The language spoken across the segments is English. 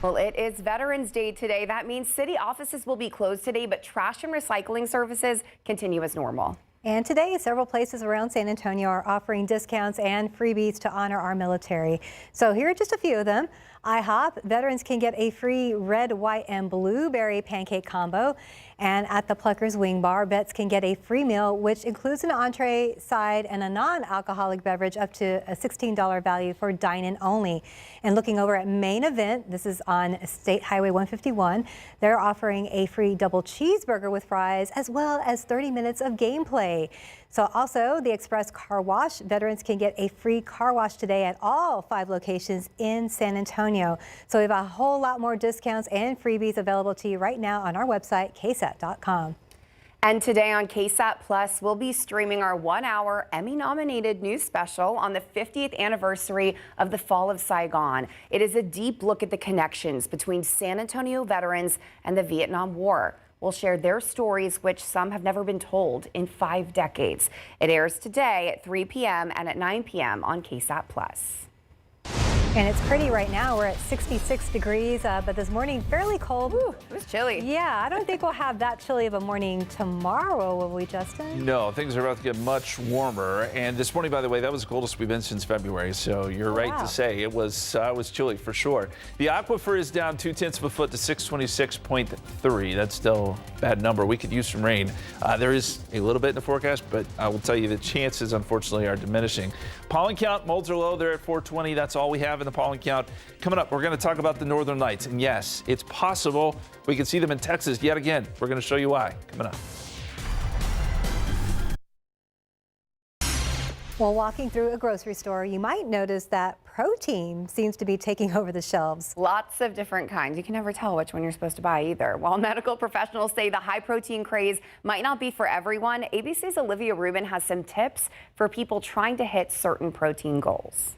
Well, it is Veterans Day today. That means city offices will be closed today, but trash and recycling services continue as normal. And today, several places around San Antonio are offering discounts and freebies to honor our military. So here are just a few of them. IHOP, veterans can get a free red, white, and blueberry pancake combo. And at the Pluckers Wing Bar, vets can get a free meal, which includes an entree, side, and a non-alcoholic beverage up to a $16 value for dine-in only. And looking over at Main Event, this is on State Highway 151, they're offering a free double cheeseburger with fries, as well as 30 minutes of gameplay. So also the Express Car Wash, veterans can get a free car wash today at all 5 locations in San Antonio. So we have a whole lot more discounts and freebies available to you right now on our website, KSAT.com. And today on KSAT Plus, we'll be streaming our 1-hour Emmy-nominated news special on the 50th anniversary of the fall of Saigon. It is a deep look at the connections between San Antonio veterans and the Vietnam War. We'll share their stories, which some have never been told in 5 decades. It airs today at 3 p.m. and at 9 p.m. on KSAT Plus. And it's pretty right now. We're at 66 degrees, but this morning fairly cold. Ooh, it was chilly. Yeah, I don't think we'll have that chilly of a morning tomorrow, will we, Justin? No, things are about to get much warmer. And this morning, by the way, that was the coldest we've been since February. So you're right to say it was chilly for sure. The aquifer is down 0.2 of a foot to 626.3. That's still a bad number. We could use some rain. There is a little bit in the forecast, but I will tell you the chances, unfortunately, are diminishing. Pollen count, molds are low. They're at 420. That's all we have in the pollen count. Coming up, we're going to talk about the northern lights. And yes, it's possible we can see them in Texas yet again. We're going to show you why. Coming up. While walking through a grocery store, you might notice that protein seems to be taking over the shelves. Lots of different kinds. You can never tell which one you're supposed to buy either. While medical professionals say the high protein craze might not be for everyone, ABC's Olivia Rubin has some tips for people trying to hit certain protein goals.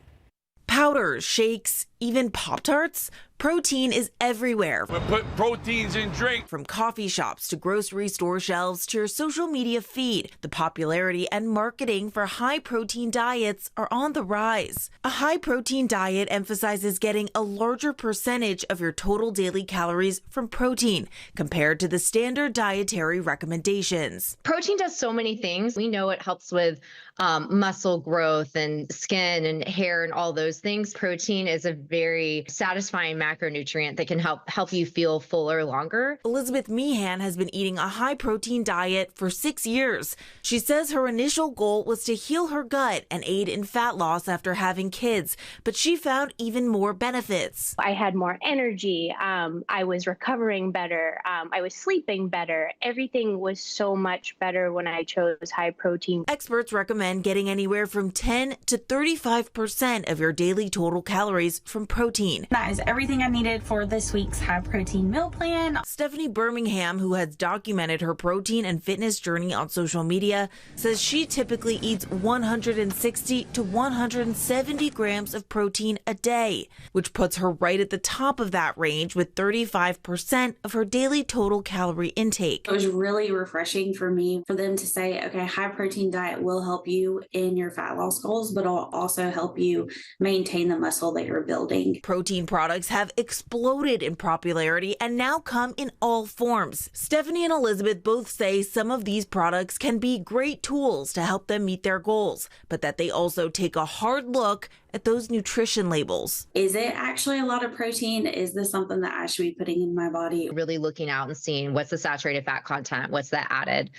Powders, shakes, even Pop-Tarts? Protein is everywhere. We put proteins in drink. From coffee shops to grocery store shelves to your social media feed, the popularity and marketing for high-protein diets are on the rise. A high-protein diet emphasizes getting a larger percentage of your total daily calories from protein compared to the standard dietary recommendations. Protein does so many things. We know it helps with muscle growth and skin and hair and all those things. Protein is a very satisfying macronutrient that can help you feel fuller longer. Elizabeth Meehan has been eating a high-protein diet for 6 years. She says her initial goal was to heal her gut and aid in fat loss after having kids, but she found even more benefits. I had more energy. I was recovering better. I was sleeping better. Everything was so much better when I chose high protein. Experts recommend getting anywhere from 10 to 35% of your daily total calories from protein. That is everything I needed for this week's high protein meal plan. Stephanie Birmingham, who has documented her protein and fitness journey on social media, says she typically eats 160 to 170 grams of protein a day, which puts her right at the top of that range with 35% of her daily total calorie intake. It was really refreshing for me for them to say, okay, high protein diet will help you in your fat loss goals, but it'll also help you maintain the muscle that you're building. Protein products have exploded in popularity and now come in all forms. Stephanie and Elizabeth both say some of these products can be great tools to help them meet their goals, but that they also take a hard look at those nutrition labels. Is it actually a lot of protein? Is this something that I should be putting in my body? Really looking out and seeing what's the saturated fat content, what's the added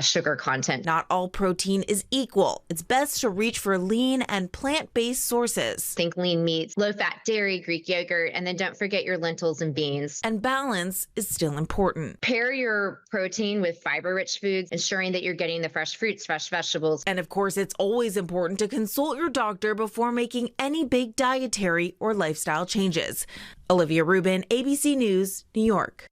sugar content. Not all protein is equal. It's best to reach for lean and plant-based sources. Think lean meats, low-fat dairy, Greek yogurt, and then don't forget your lentils and beans. And balance is still important. Pair your protein with fiber-rich foods, ensuring that you're getting the fresh fruits, fresh vegetables. And of course, it's always important to consult your doctor before making any big dietary or lifestyle changes. Olivia Rubin, ABC News, New York.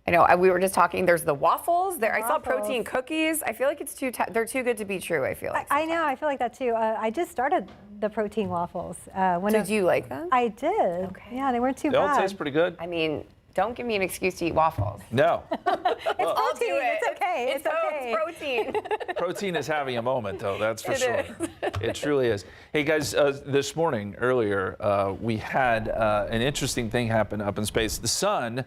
I know we were just talking. There's the waffles. I saw protein cookies. I feel like it's they're too good to be true. I feel like I know. I feel like that too. I just started the protein waffles. Did you like them? I did. Okay. Yeah, they weren't too They bad. all taste pretty good. I mean, don't give me an excuse to eat waffles. No. I'll do it. It's okay. It's okay. Protein. Protein is having a moment, though, that's for It sure. is. It truly is. Hey, guys, this morning, earlier, we had an interesting thing happen up in space. The sun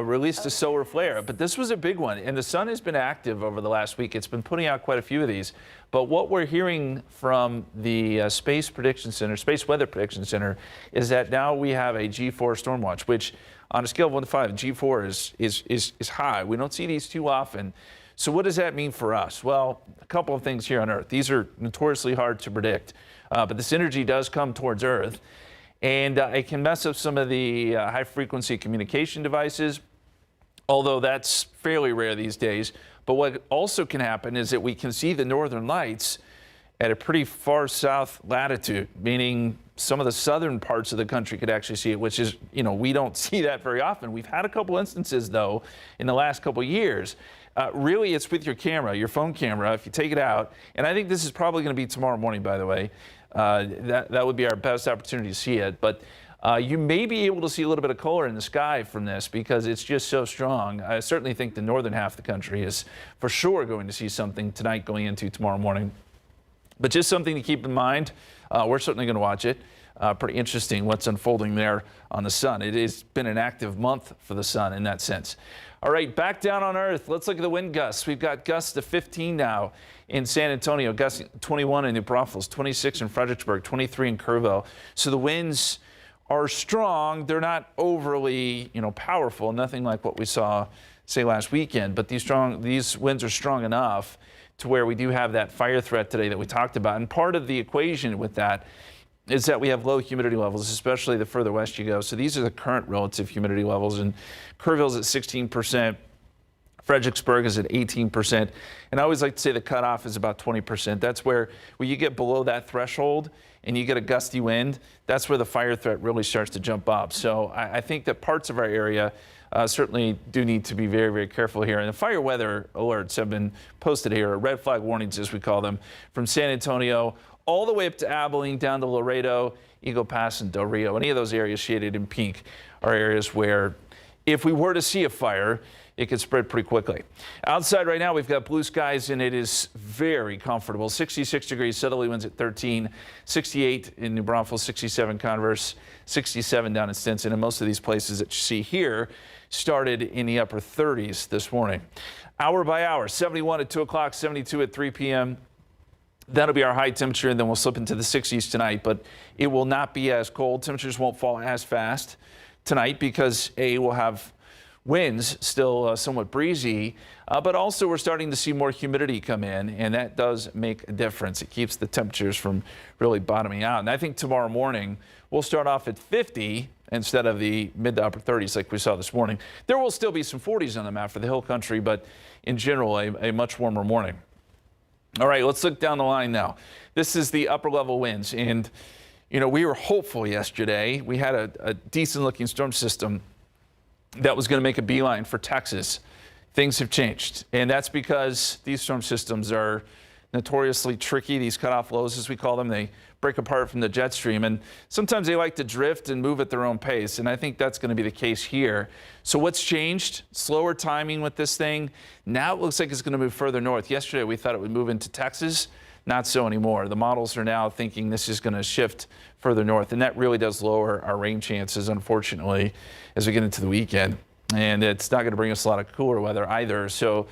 released a solar flare, but this was a big one. And the sun has been active over the last week. It's been putting out quite a few of these. But what we're hearing from the Space Weather Prediction Center, is that now we have a G4 storm watch, which on a scale of 1 to 5, G4 is high. We don't see these too often. So what does that mean for us? Well, a couple of things here on Earth. These are notoriously hard to predict, but this energy does come towards Earth. And it can mess up some of the high-frequency communication devices, although that's fairly rare these days. But what also can happen is that we can see the northern lights at a pretty far south latitude, meaning some of the southern parts of the country could actually see it, which is, we don't see that very often. We've had a couple instances, though, in the last couple years. Really, it's with your camera, your phone camera, if you take it out. And I think this is probably going to be tomorrow morning, by the way. That would be our best opportunity to see it. But you may be able to see a little bit of color in the sky from this because it's just so strong. I certainly think the northern half of the country is for sure going to see something tonight going into tomorrow morning. But just something to keep in mind. We're certainly going to watch it. Pretty interesting what's unfolding there on the sun. It has been an active month for the sun in that sense. All right, back down on Earth. Let's look at the wind gusts. We've got gusts to 15 now in San Antonio, gusts 21 in New Braunfels, 26 in Fredericksburg, 23 in Kerrville. So the winds are strong. They're not overly, powerful, nothing like what we saw, say, last weekend. But these winds are strong enough to where we do have that fire threat today that we talked about. And part of the equation with that is that we have low humidity levels, especially the further west you go. So these are the current relative humidity levels, and Kerrville's at 16%, Fredericksburg is at 18%, and I always like to say the cutoff is about 20%. That's where you get below that threshold and you get a gusty wind, that's where the fire threat really starts to jump up. So I think that parts of our area certainly do need to be very, very careful here. And the fire weather alerts have been posted here, or red flag warnings as we call them, from San Antonio all the way up to Abilene, down to Laredo, Eagle Pass, and Del Rio. Any of those areas shaded in pink are areas where if we were to see a fire, it could spread pretty quickly. Outside right now, we've got blue skies, and it is very comfortable. 66 degrees, southerly winds at 13, 68 in New Braunfels, 67 Converse, 67 down in Stinson. And most of these places that you see here started in the upper 30s this morning. Hour by hour, 71 at 2 o'clock, 72 at 3 p.m. That'll be our high temperature, and then we'll slip into the 60s tonight, but it will not be as cold. Temperatures won't fall as fast tonight because, we'll have winds still somewhat breezy, but also we're starting to see more humidity come in, and that does make a difference. It keeps the temperatures from really bottoming out. And I think tomorrow morning we'll start off at 50 instead of the mid to upper 30s like we saw this morning. There will still be some 40s on the map for the hill country, but in general, a much warmer morning. All right, let's look down the line now. This is the upper level winds, and we were hopeful yesterday. We had a decent looking storm system that was going to make a beeline for Texas. Things have changed, and that's because these storm systems are notoriously tricky. These cutoff lows, as we call them, they break apart from the jet stream, and sometimes they like to drift and move at their own pace, and I think that's going to be the case here. So what's changed? Slower timing with this thing. Now it looks like it's going to move further north. Yesterday we thought it would move into Texas. Not so anymore. The models are now thinking this is going to shift further north, and that really does lower our rain chances, unfortunately, as we get into the weekend. And it's not going to bring us a lot of cooler weather either. So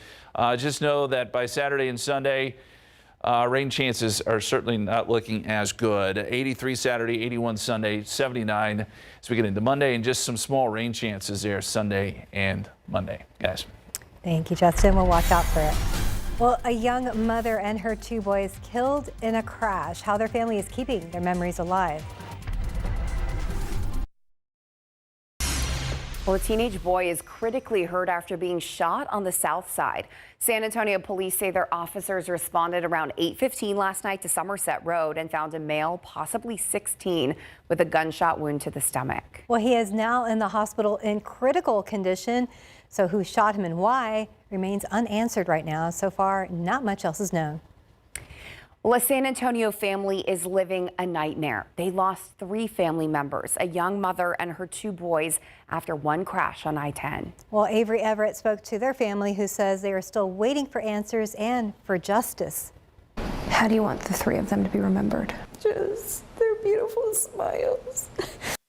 just know that by Saturday and Sunday, rain chances are certainly not looking as good. 83 Saturday, 81 Sunday, 79 as we get into Monday, and just some small rain chances there Sunday and Monday. Guys. Thank you, Justin. We'll watch out for it. Well, a young mother and her 2 boys killed in a crash. How their family is keeping their memories alive. Well, a teenage boy is critically hurt after being shot on the south side. San Antonio police say their officers responded around 8:15 last night to Somerset Road and found a male, possibly 16, with a gunshot wound to the stomach. Well, he is now in the hospital in critical condition. So who shot him and why remains unanswered right now. So far, not much else is known. Well, a San Antonio family is living a nightmare. They lost 3 family members, a young mother and her 2 boys, after one crash on I-10. Well, Avery Everett spoke to their family, who says they are still waiting for answers and for justice. How do you want the 3 of them to be remembered? Just their beautiful smiles.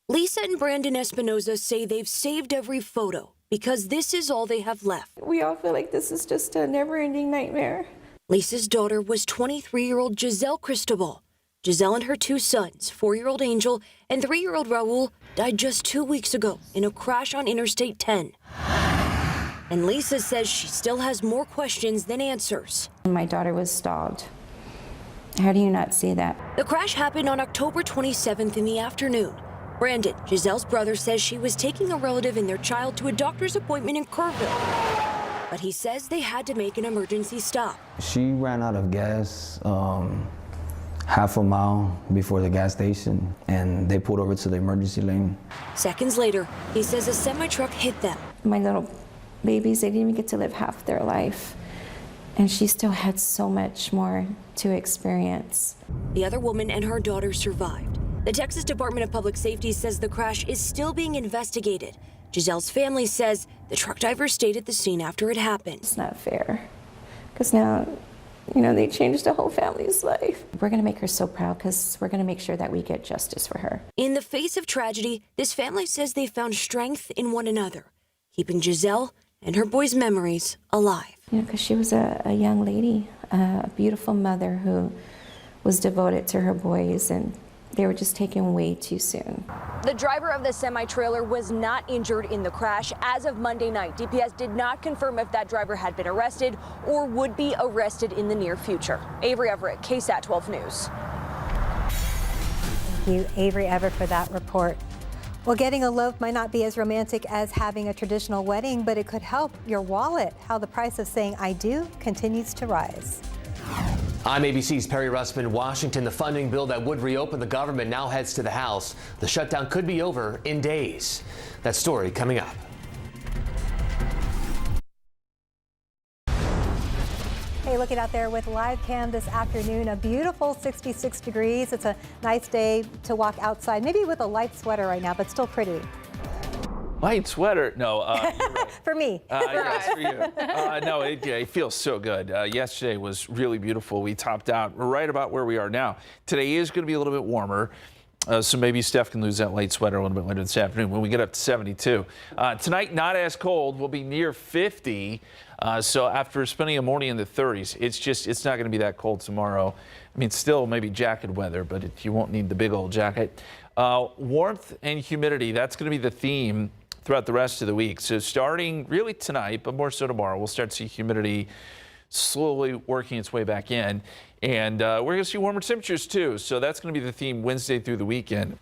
Lisa and Brandon Espinoza say they've saved every photo because this is all they have left. We all feel like this is just a never-ending nightmare. Lisa's daughter was 23-year-old Giselle Cristobal. Giselle and her 2 sons, 4-year-old Angel and 3-year-old Raul, died just 2 weeks ago in a crash on Interstate 10. And Lisa says she still has more questions than answers. My daughter was stalled. How do you not see that? The crash happened on October 27th in the afternoon. Brandon, Giselle's brother, says she was taking a relative and their child to a doctor's appointment in Kerrville. But he says they had to make an emergency stop. She ran out of gas half a mile before the gas station, and they pulled over to the emergency lane. Seconds later, he says a semi-truck hit them. My little babies, they didn't even get to live half their life. And she still had so much more to experience. The other woman and her daughter survived. The Texas Department of Public Safety says the crash is still being investigated. Giselle's family says the truck driver stayed at the scene after it happened. It's not fair, because now, they changed the whole family's life. We're going to make her so proud, because we're going to make sure that we get justice for her. In the face of tragedy, this family says they found strength in one another, keeping Giselle and her boys' memories alive. Because she was a young lady, a beautiful mother who was devoted to her boys, and they were just taken way too soon. The driver of the semi-trailer was not injured in the crash. As of Monday night, DPS did not confirm if that driver had been arrested or would be arrested in the near future. Avery Everett, KSAT 12 News. Thank you, Avery Everett, for that report. Well, getting a loaf might not be as romantic as having a traditional wedding, but it could help your wallet. How the price of saying I do continues to rise. I'm ABC's Perry Russman. Washington, the funding bill that would reopen the government now heads to the House. The shutdown could be over in days. That story coming up. Hey, looking out there with live cam this afternoon, a beautiful 66 degrees. It's a nice day to walk outside, maybe with a light sweater right now, but still pretty. Light sweater? No. You're right. For me. Yes, for you. No, it feels so good. Yesterday was really beautiful. We topped out right about where we are now. Today is going to be a little bit warmer. So maybe Steph can lose that light sweater a little bit later this afternoon when we get up to 72. Tonight, not as cold. We'll be near 50. So after spending a morning in the 30s, it's not going to be that cold tomorrow. I mean, still maybe jacket weather, but you won't need the big old jacket. Warmth and humidity, that's going to be the theme throughout the rest of the week. So starting really tonight, but more so tomorrow, we'll start to see humidity slowly working its way back in. And we're going to see warmer temperatures too. So that's going to be the theme Wednesday through the weekend.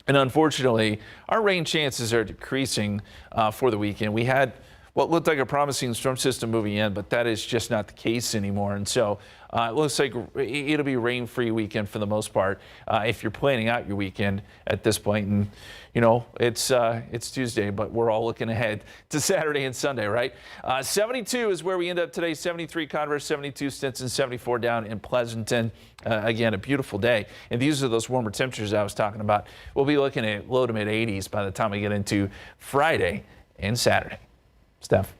And unfortunately, our rain chances are decreasing for the weekend. We had what looked like a promising storm system moving in, but that is just not the case anymore. And so it looks like it'll be a rain-free weekend for the most part if you're planning out your weekend at this point. And it's Tuesday, but we're all looking ahead to Saturday and Sunday, right? 72 is where we end up today. 73 Converse, 72 Stinson, 74 down in Pleasanton. Again, a beautiful day. And these are those warmer temperatures I was talking about. We'll be looking at low to mid 80s by the time we get into Friday and Saturday. Steph.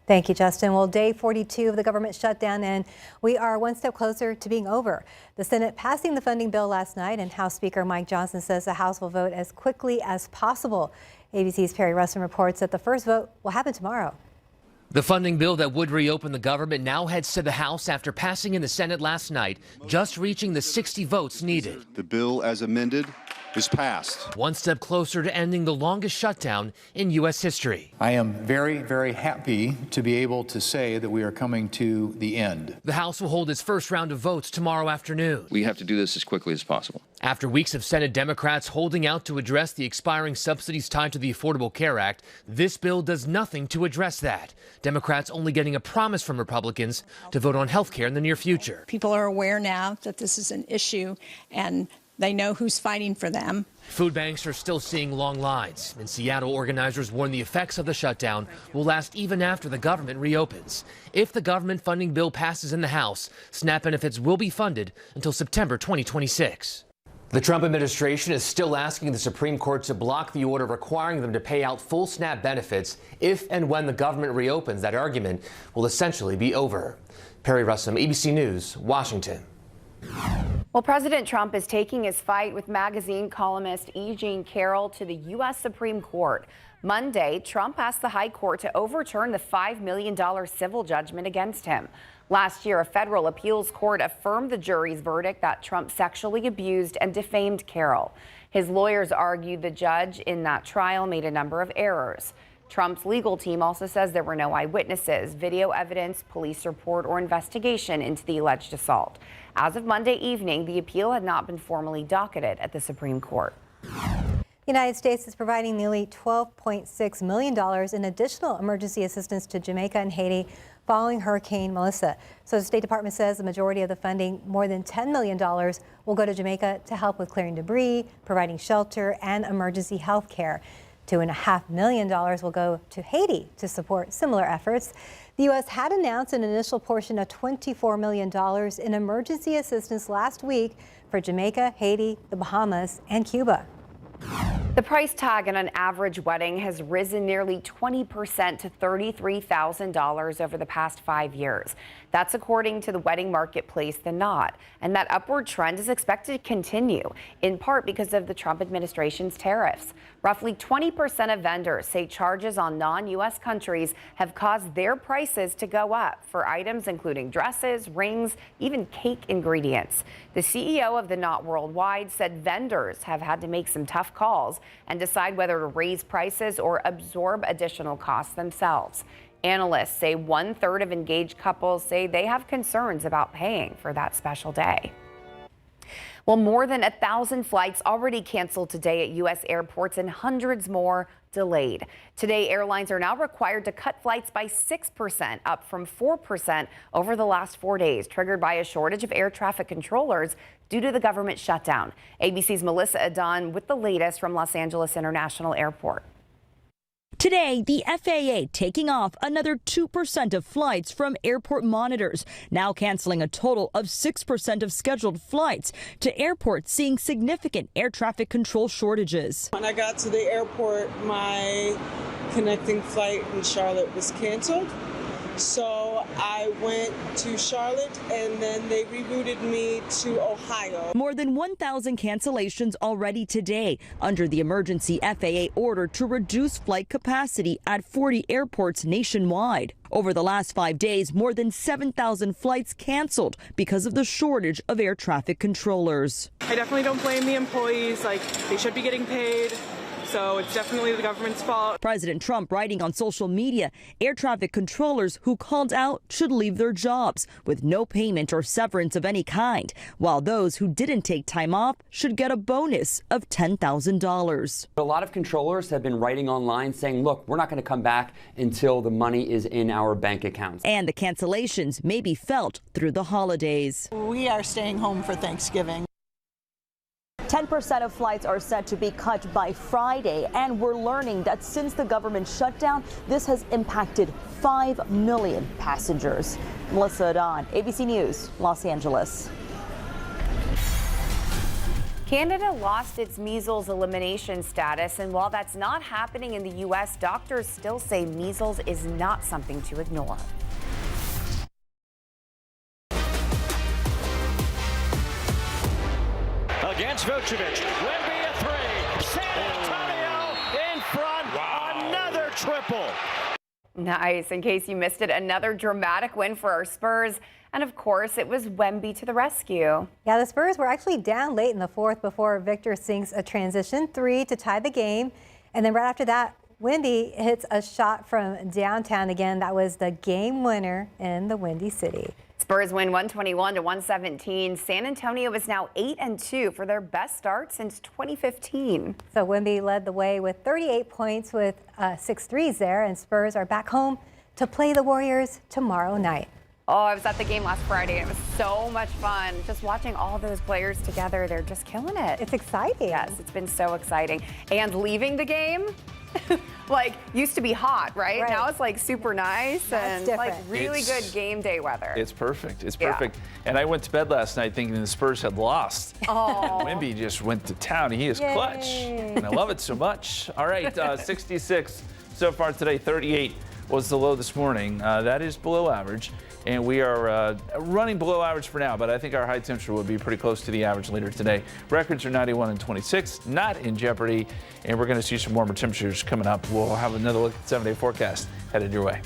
Thank you, Justin. Well, day 42 of the government shutdown, and we are one step closer to being over. The Senate passing the funding bill last night, and House Speaker Mike Johnson says the House will vote as quickly as possible. ABC's Perry Russman reports that the first vote will happen tomorrow. The funding bill that would reopen the government now heads to the House after passing in the Senate last night, just reaching the 60 votes needed. The bill as amended is passed. One step closer to ending the longest shutdown in U.S. history. I am very, very happy to be able to say that we are coming to the end. The House will hold its first round of votes tomorrow afternoon. We have to do this as quickly as possible. After weeks of Senate Democrats holding out to address the expiring subsidies tied to the Affordable Care Act, this bill does nothing to address that. Democrats only getting a promise from Republicans to vote on health care in the near future. People are aware now that this is an issue, and They know who's fighting for them. Food banks are still seeing long lines. In Seattle, organizers warn the effects of the shutdown will last even after the government reopens. If the government funding bill passes in the House, SNAP benefits will be funded until September 2026. The Trump administration is still asking the Supreme Court to block the order requiring them to pay out full SNAP benefits if and when the government reopens. That argument will essentially be over. Perry Russum, ABC News, Washington. Well, President Trump is taking his fight with magazine columnist E. Jean Carroll to the U.S. Supreme Court. Monday, Trump asked the High Court to overturn the $5 million civil judgment against him. Last year, a federal appeals court affirmed the jury's verdict that Trump sexually abused and defamed Carroll. His lawyers argued the judge in that trial made a number of errors. Trump's legal team also says there were no eyewitnesses, video evidence, police report, or investigation into the alleged assault. As of Monday evening, the appeal had not been formally docketed at the Supreme Court. The United States is providing nearly $12.6 million in additional emergency assistance to Jamaica and Haiti following Hurricane Melissa. So the State Department says the majority of the funding, more than $10 million, will go to Jamaica to help with clearing debris, providing shelter, and emergency health care. $2.5 million will go to Haiti to support similar efforts. The U.S. had announced an initial portion of $24 million in emergency assistance last week for Jamaica, Haiti, the Bahamas, and Cuba. The price tag on an average wedding has risen nearly 20% to $33,000 over the past 5 years. That's according to the wedding marketplace, The Knot. And that upward trend is expected to continue, in part because of the Trump administration's tariffs. Roughly 20% of vendors say charges on non-U.S. countries have caused their prices to go up for items including dresses, rings, even cake ingredients. The CEO of The Knot Worldwide said vendors have had to make some tough calls and decide whether to raise prices or absorb additional costs themselves. Analysts say 1/3 of engaged couples say they have concerns about paying for that special day. Well, more than 1,000 flights already canceled today at U.S. airports and hundreds more delayed. Today, airlines are now required to cut flights by 6%, up from 4% over the last 4 days, triggered by a shortage of air traffic controllers due to the government shutdown. ABC's Melissa Adon with the latest from Los Angeles International Airport. Today, the FAA taking off another 2% of flights from airport monitors, now canceling a total of 6% of scheduled flights to airports seeing significant air traffic control shortages. When I got to the airport, my connecting flight in Charlotte was canceled. So I went to Charlotte and then they rerouted me to Ohio. More than 1,000 cancellations already today under the emergency FAA order to reduce flight capacity at 40 airports nationwide. Over the last 5 days, more than 7,000 flights canceled because of the shortage of air traffic controllers. I definitely don't blame the employees. They should be getting paid. So it's definitely the government's fault. President Trump writing on social media, air traffic controllers who called out should leave their jobs with no payment or severance of any kind, while those who didn't take time off should get a bonus of $10,000. A lot of controllers have been writing online saying, look, we're not going to come back until the money is in our bank accounts. And the cancellations may be felt through the holidays. We are staying home for Thanksgiving. 10% of flights are set to be cut by Friday, and we're learning that since the government shutdown, this has impacted 5 million passengers. Melissa Adon, ABC News, Los Angeles. Canada lost its measles elimination status, and while that's not happening in the U.S., doctors still say measles is not something to ignore. Against Vucevic, Wemby a three, San Antonio in front, another triple. Nice. In case you missed it, another dramatic win for our Spurs. And of course, it was Wemby to the rescue. Yeah, the Spurs were actually down late in the fourth before Victor sinks a transition three to tie the game. And then right after that, Wemby hits a shot from downtown again. That was the game winner in the Windy City. Spurs win 121-117. San Antonio is now 8-2 for their best start since 2015. So Wemby led the way with 38 points with 6 threes there, and Spurs are back home to play the Warriors tomorrow night. Oh, I was at the game last Friday. It was so much fun. Just watching all those players together, they're just killing it. It's exciting. Yes, it's been so exciting. And leaving the game, like, used to be hot, right? Now it's like super nice and like really good game day weather. It's perfect. It's perfect. And I went to bed last night thinking the Spurs had lost. Oh. And Wemby just went to town. He is clutch. And I love it so much. All right, 66 so far today, 38 was the low this morning. That is below average. And we are running below average for now, but I think our high temperature will be pretty close to the average later today. Records are 91 and 26, not in jeopardy, and we're going to see some warmer temperatures coming up. We'll have another look at the 7-day forecast headed your way.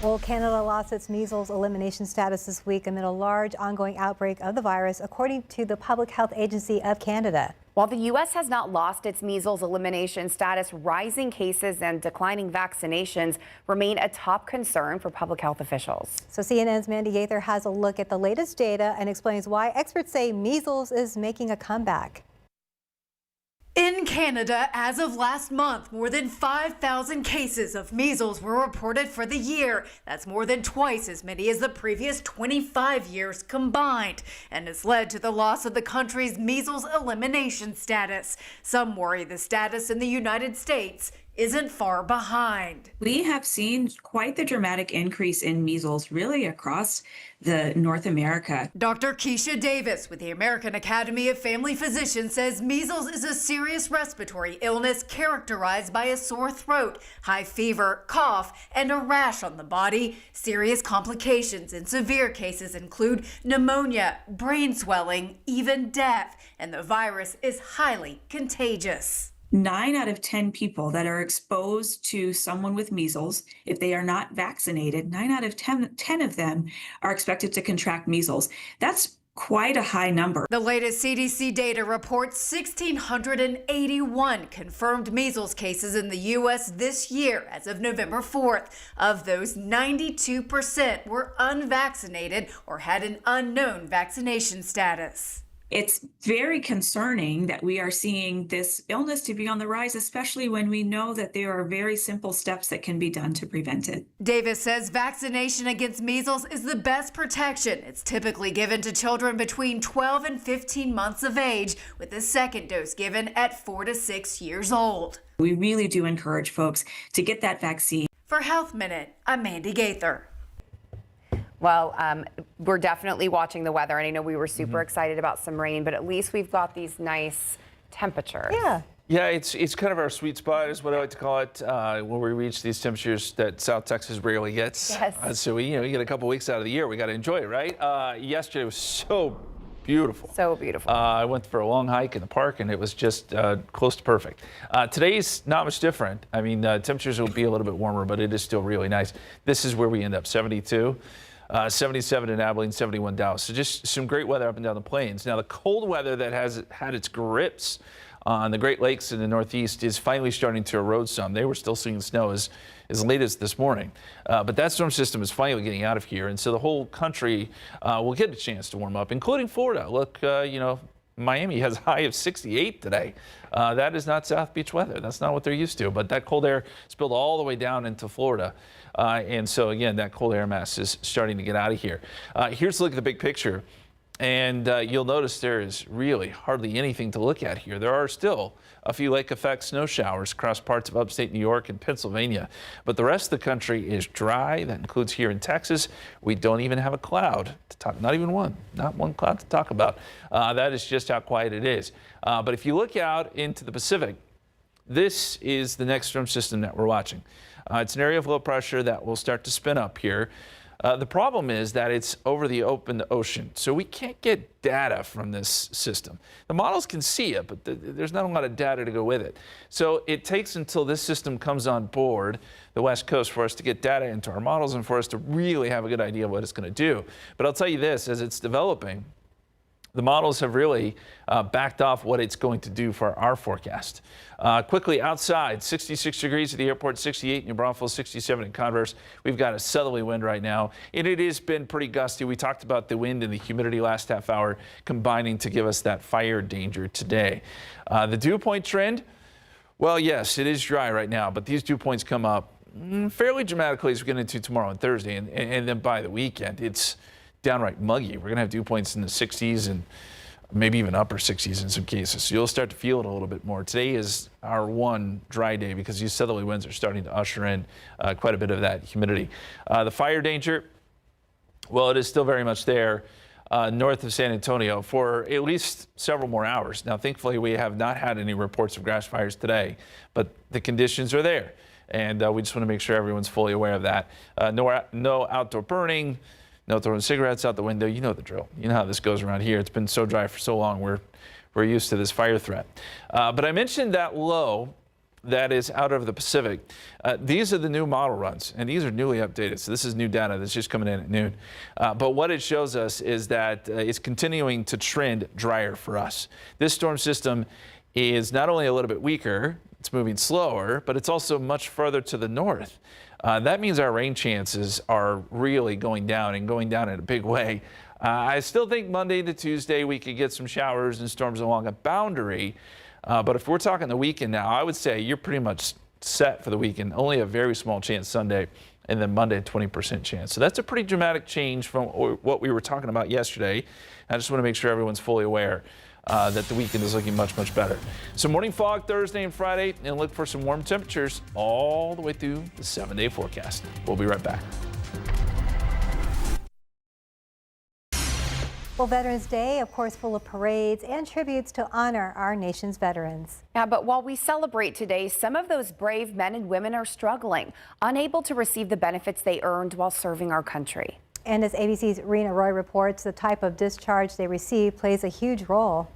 Well, Canada lost its measles elimination status this week amid a large ongoing outbreak of the virus, according to the Public Health Agency of Canada. While the U.S. has not lost its measles elimination status, rising cases and declining vaccinations remain a top concern for public health officials. So CNN's Mandy Gaither has a look at the latest data and explains why experts say measles is making a comeback. In Canada, as of last month, more than 5,000 cases of measles were reported for the year. That's more than twice as many as the previous 25 years combined, and has led to the loss of the country's measles elimination status. Some worry the status in the United States isn't far behind. We have seen quite the dramatic increase in measles really across the North America. Dr. Keisha Davis with the American Academy of Family Physicians says measles is a serious respiratory illness characterized by a sore throat, high fever, cough, and a rash on the body. Serious complications in severe cases include pneumonia, brain swelling, even death, and the virus is highly contagious. 9 out of 10 people that are exposed to someone with measles, if they are not vaccinated, 9 out of 10 of them are expected to contract measles. That's quite a high number. The latest CDC data reports 1,681 confirmed measles cases in the U.S. this year as of November 4th. Of those, 92% were unvaccinated or had an unknown vaccination status. It's very concerning that we are seeing this illness to be on the rise, especially when we know that there are very simple steps that can be done to prevent it. Davis says vaccination against measles is the best protection. It's typically given to children between 12 and 15 months of age, with the second dose given at 4 to 6 years old. We really do encourage folks to get that vaccine. For Health Minute, I'm Mandy Gaither. Well, we're definitely watching the weather, and I know we were super excited about some rain, but at least we've got these nice temperatures. Yeah, it's kind of our sweet spot, is what I like to call it, when we reach these temperatures that South Texas rarely gets. Yes. So we get a couple weeks out of the year. We got to enjoy it, right? Yesterday was so beautiful. So beautiful. I went for a long hike in the park, and it was just close to perfect. Today's not much different. I mean, temperatures will be a little bit warmer, but it is still really nice. This is where we end up, 72. 77 in Abilene, 71 Dallas. So just some great weather up and down the plains. Now, the cold weather that has had its grips on the Great Lakes in the Northeast is finally starting to erode some. They were still seeing snow as late as this morning. But that storm system is finally getting out of here. And so the whole country will get a chance to warm up, including Florida. Look, Miami has a high of 68 today. That is not South Beach weather. That's not what they're used to. But that cold air spilled all the way down into Florida. And so, again, that cold air mass is starting to get out of here. Here's a look at the big picture. And you'll notice there is really hardly anything to look at here. There are still a few lake effect snow showers across parts of upstate New York and Pennsylvania. But the rest of the country is dry. That includes here in Texas. We don't even have a cloud to talk, not even one, not one cloud to talk about. That is just how quiet it is. But if you look out into the Pacific, this is the next storm system that we're watching. It's an area of low pressure that will start to spin up here. The problem is that it's over the open ocean, so we can't get data from this system. The models can see it, but there's not a lot of data to go with it. So it takes until this system comes on board the West Coast for us to get data into our models and for us to really have a good idea of what it's going to do. But I'll tell you this, as it's developing, the models have really backed off what it's going to do for our forecast. Quickly outside, 66 degrees at the airport, 68 in New Braunfels, 67 in Converse. We've got a southerly wind right now, and it has been pretty gusty. We talked about the wind and the humidity last half hour combining to give us that fire danger today. The dew point trend, well, yes, it is dry right now, but these dew points come up fairly dramatically as we get into tomorrow and Thursday. And then by the weekend, it's downright muggy. We're going to have dew points in the 60s and maybe even upper 60s in some cases. So you'll start to feel it a little bit more. Today is our one dry day because these southerly winds are starting to usher in quite a bit of that humidity. The fire danger, well, it is still very much there north of San Antonio for at least several more hours. Now, thankfully, we have not had any reports of grass fires today, but the conditions are there. And we just want to make sure everyone's fully aware of that. No outdoor burning. No throwing cigarettes out the window. You know the drill. You know how this goes around here. It's been so dry for so long. We're used to this fire threat. But I mentioned that low that is out of the Pacific. These are the new model runs, and these are newly updated. So this is new data that's just coming in at noon. But what it shows us is that it's continuing to trend drier for us. This storm system is not only a little bit weaker, it's moving slower, but it's also much further to the north. That means our rain chances are really going down and going down in a big way. I still think Monday to Tuesday we could get some showers and storms along a boundary. But if we're talking the weekend now, I would say you're pretty much set for the weekend. Only a very small chance Sunday, and then Monday, 20% chance. So that's a pretty dramatic change from what we were talking about yesterday. I just want to make sure everyone's fully aware that the weekend is looking much, much better. So morning fog Thursday and Friday, and look for some warm temperatures all the way through the 7-day forecast. We'll be right back. Well, Veterans Day, of course, full of parades and tributes to honor our nation's veterans. Yeah, but while we celebrate today, some of those brave men and women are struggling, unable to receive the benefits they earned while serving our country. And as ABC's Rena Roy reports, the type of discharge they receive plays a huge role.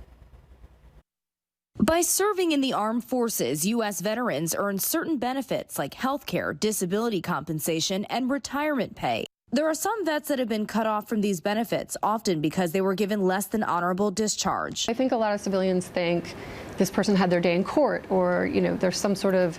By serving in the armed forces, U.S. veterans earn certain benefits like health care, disability compensation, and retirement pay. There are some vets that have been cut off from these benefits, often because they were given less than honorable discharge. I think a lot of civilians think this person had their day in court, or, there's some sort of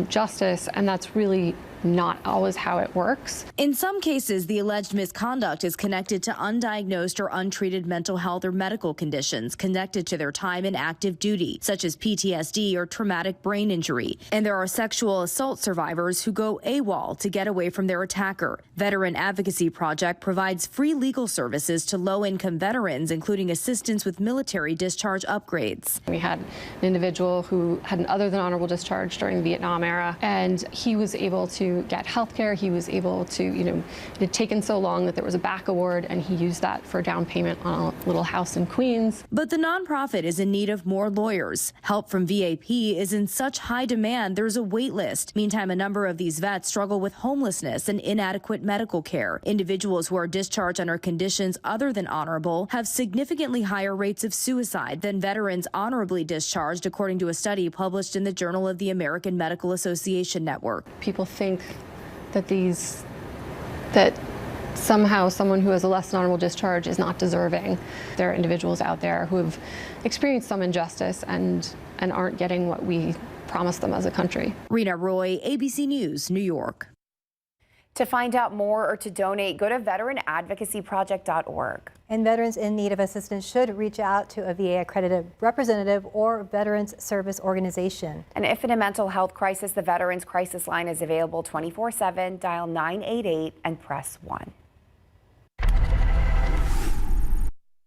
justice, and that's really not always how it works. In some cases, the alleged misconduct is connected to undiagnosed or untreated mental health or medical conditions connected to their time in active duty, such as PTSD or traumatic brain injury. And there are sexual assault survivors who go AWOL to get away from their attacker. Veteran Advocacy Project provides free legal services to low-income veterans, including assistance with military discharge upgrades. We had an individual who had an other than honorable discharge during the Vietnam era, and he was able to get health care. He was able to, it had taken so long that there was a back award, and he used that for down payment on a little house in Queens. But the nonprofit is in need of more lawyers. Help from VAP is in such high demand, there's a wait list. Meantime, a number of these vets struggle with homelessness and inadequate medical care. Individuals who are discharged under conditions other than honorable have significantly higher rates of suicide than veterans honorably discharged, according to a study published in the Journal of the American Medical Association Network. People think that somehow someone who has a less than honorable discharge is not deserving. There are individuals out there who have experienced some injustice and aren't getting what we promised them as a country. Rena Roy, ABC News, New York. To find out more or to donate, go to veteranadvocacyproject.org. And veterans in need of assistance should reach out to a VA-accredited representative or Veterans Service Organization. And if in a mental health crisis, the Veterans Crisis Line is available 24/7. Dial 988 and press 1.